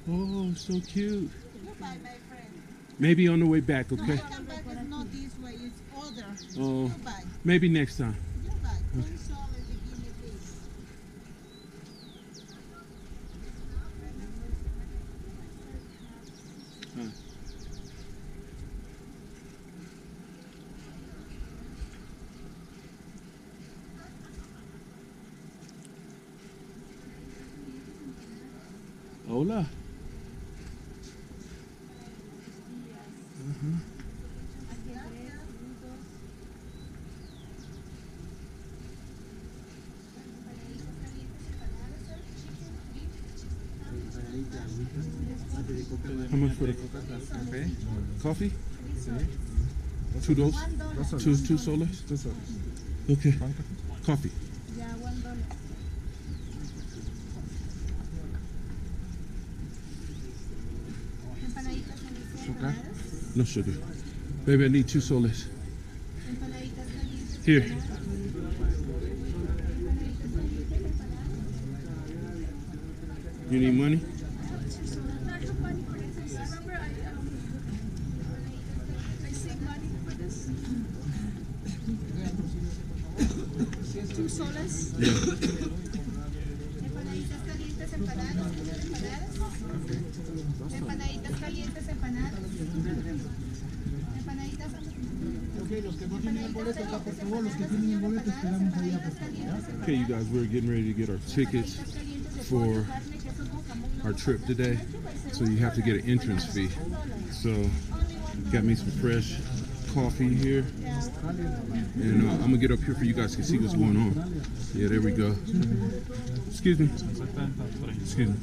Oh, so cute. Goodbye, my friend. Maybe on the way back, okay? Come back is not this way, it's other. Oh, Goodbye. maybe next time. Goodbye. $10 the guinea pig. Hola. How much for the coffee? $2? Two soles? Okay. Coffee. Yeah, $1. Empanaditas calientes empanadas. No sugar. Baby, I need 2 soles. Empanaditas calientes Here. empanadas. You need money? I save money for this. $2. Yeah. Empanaditas calientes empanadas. Empanaditas calientes empanadas. Empanaditas. Ok, los que no tienen boleto, acá por favor, los que tienen boleto esperamos allá, por favor. Okay, you guys, we're getting ready to get our tickets for our trip today. So you have to get an entrance fee. So got me some fresh coffee here. And I'm gonna get up here for you guys to see what's going on. Yeah, there we go. Excuse me. Excuse me.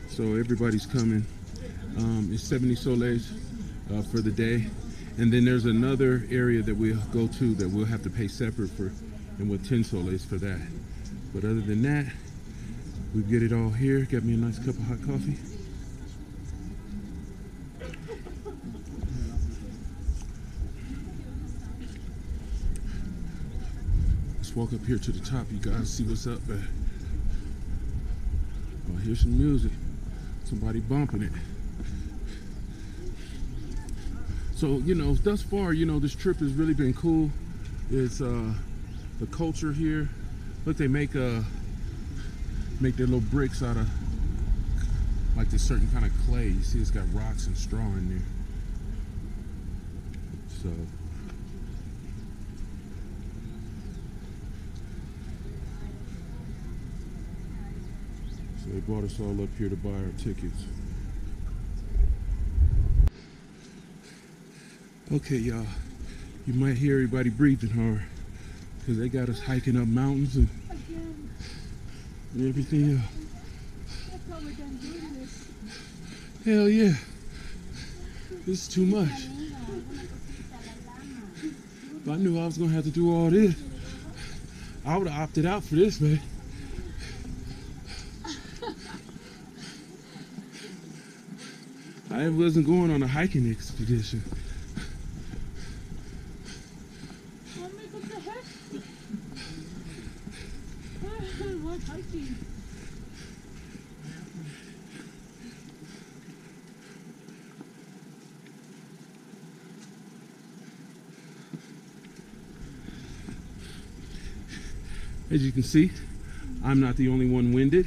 So everybody's coming. It's 70 soles for the day. And then there's another area that we'll go to that we'll have to pay separate for, and with 10 soles for that. But other than that, we get it all here. Got me a nice cup of hot coffee. Let's walk up here to the top, you guys, see what's up there. Oh, here's some music. Somebody bumping it. So, you know, thus far, you know, this trip has really been cool. It's the culture here. Look, they make their little bricks out of like this certain kind of clay. You see, it's got rocks and straw in there. So they brought us all up here to buy our tickets. Okay, y'all, you might hear everybody breathing hard because they got us hiking up mountains and everything else. Hell yeah, this is too much. If I knew I was gonna have to do all this, I would have opted out for this, man. I wasn't going on a hiking expedition. What hiking? As you can see, I'm not the only one winded.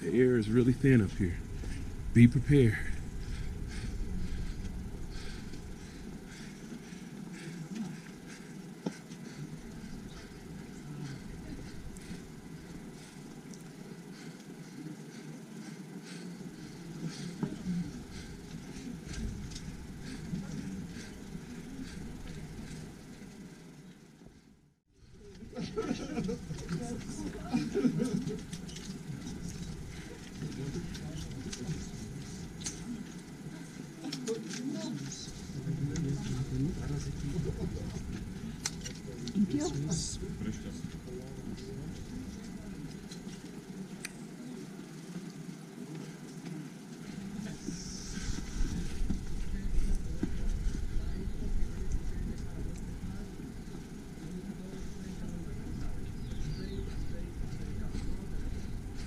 The air is really thin up here. Be prepared.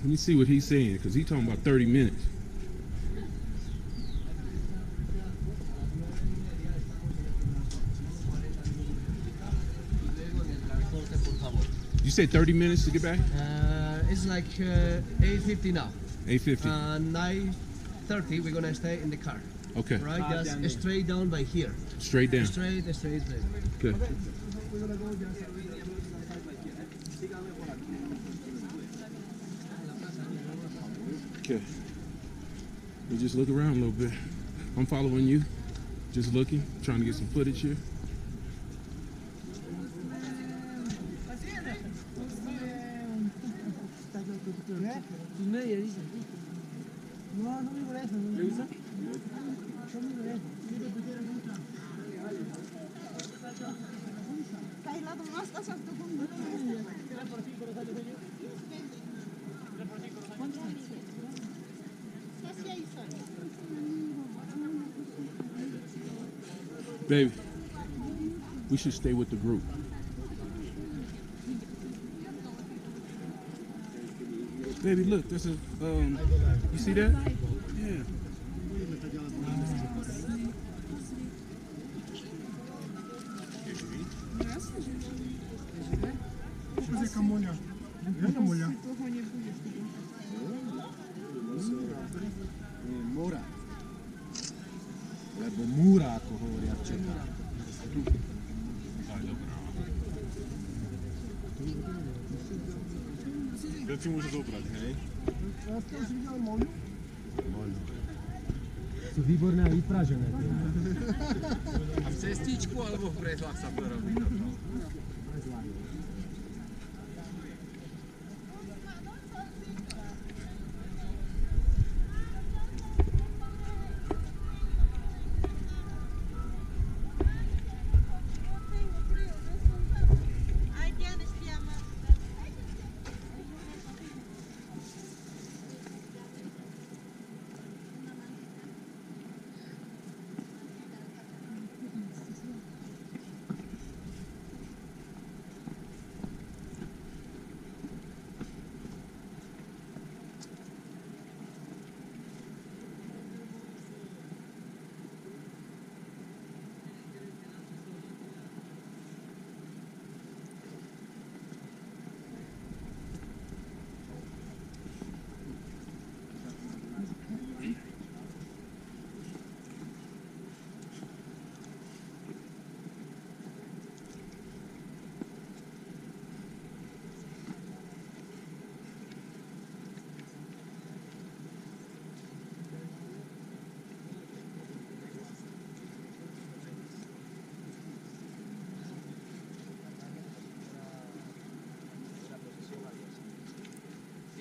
Let me see what he's saying, because he's talking about 30 minutes. You said 30 minutes to get back? It's like 8:50 now. 8:50. 9:30 we're gonna stay in the car. Okay. Right, just straight down by here. Straight down. Straight. Okay. Okay. We just look around a little bit. I'm following you. Just looking, trying to get some footage here. No, no me parece. ¿Le gusta? No me parece. Baby, we should stay with the group. Baby, look, there's a, you see that? Yeah. Mura. Albo mura, ako говорят. Ty musisz ubrać, hej? Sú výborné aj vypražené. A v cestičku alebo v kreslách sa to robí?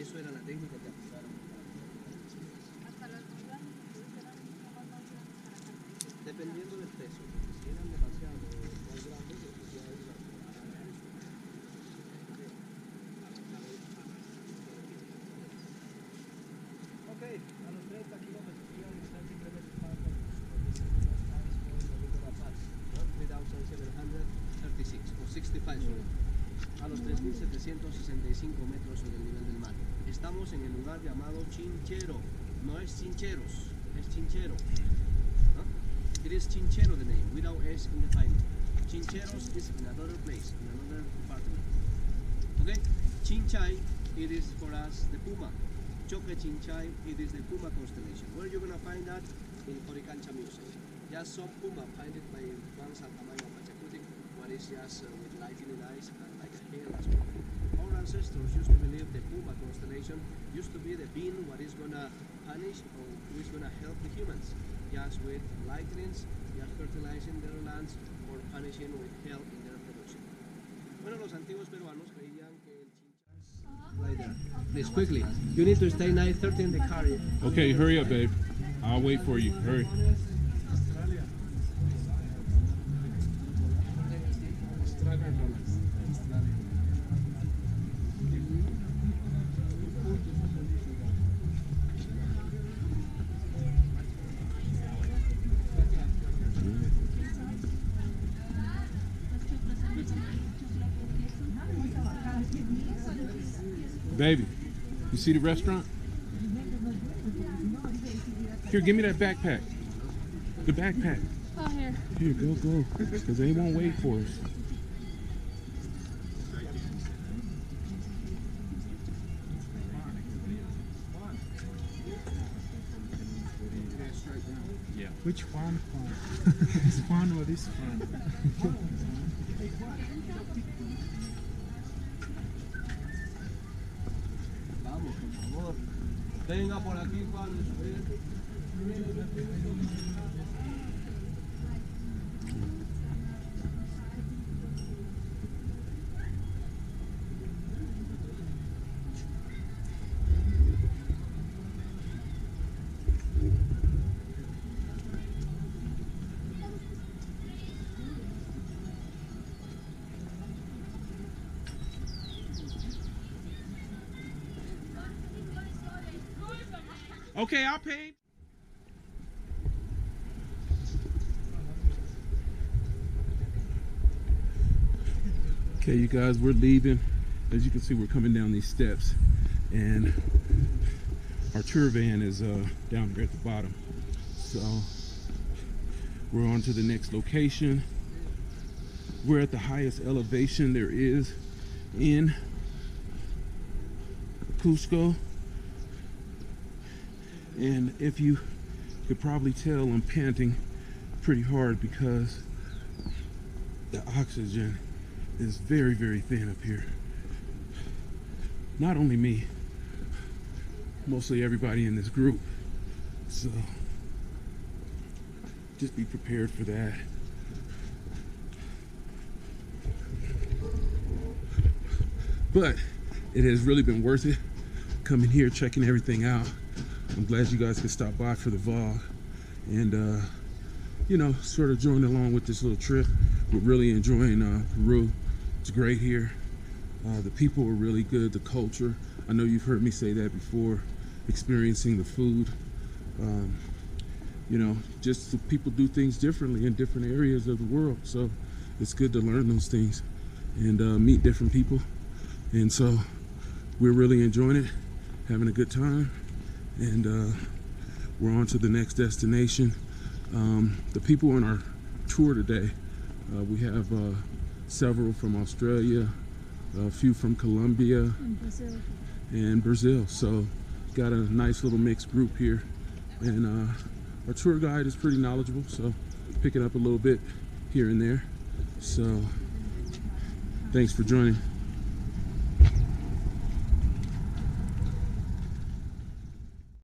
Eso era la técnica que aplicaron. Dependiendo del peso, si eran demasiado más grandes, ok, a los 30 kilómetros están simplemente para 3,736 o 65 solo, a los 3.765 metros sobre el nivel del mar. Estamos en el lugar llamado Chinchero, no es Chincheros, es Chinchero. ¿No? It is Chinchero the name, without S in the final. Chincheros is in another place, in another department. Okay? Chinchay, it is for us the Puma. Choque Chinchay, it is the Puma constellation. Where you're gonna find that? In Coricancha Museum. Just some Puma painted by Juan Santamayo Pachacutic, what is just with lightning eyes and like a hair as well. Our ancestors used to believe the Puma constellation used to be the being what is gonna punish or who is gonna help the humans, just with lightnings, just fertilizing their lands or punishing with hell in their production. Bueno, los antiguos peruanos creían que el Chinchay... Right there. Please, quickly. You need to stay 9:30 in the car. Okay, hurry up, babe. I'll wait for you. Hurry. Baby, You see the restaurant? Here, give me that backpack. The backpack. Oh, here. Here, go. Because they won't wait for us. Yeah. Which one? This one or this one? Vamos, por favor. Venga por aquí, Juan. Okay, I'll pay. Okay, you guys, we're leaving. As you can see, we're coming down these steps, and our tour van is down here at the bottom. So we're on to the next location. We're at the highest elevation there is in Cusco. And if you could probably tell, I'm panting pretty hard because the oxygen is very, very thin up here. Not only me, mostly everybody in this group. So just be prepared for that. But it has really been worth it coming here, checking everything out. I'm glad you guys could stop by for the vlog and you know, sort of join along with this little trip. We're really enjoying Peru. It's great here. The people are really good, the culture. I know you've heard me say that before. Experiencing the food. You know, just the people do things differently in different areas of the world. So it's good to learn those things and meet different people. And so we're really enjoying it, having a good time. And we're on to the next destination. The people on our tour today, we have several from Australia, a few from Colombia and Brazil. So got a nice little mixed group here. And our tour guide is pretty knowledgeable, so picking up a little bit here and there. So thanks for joining.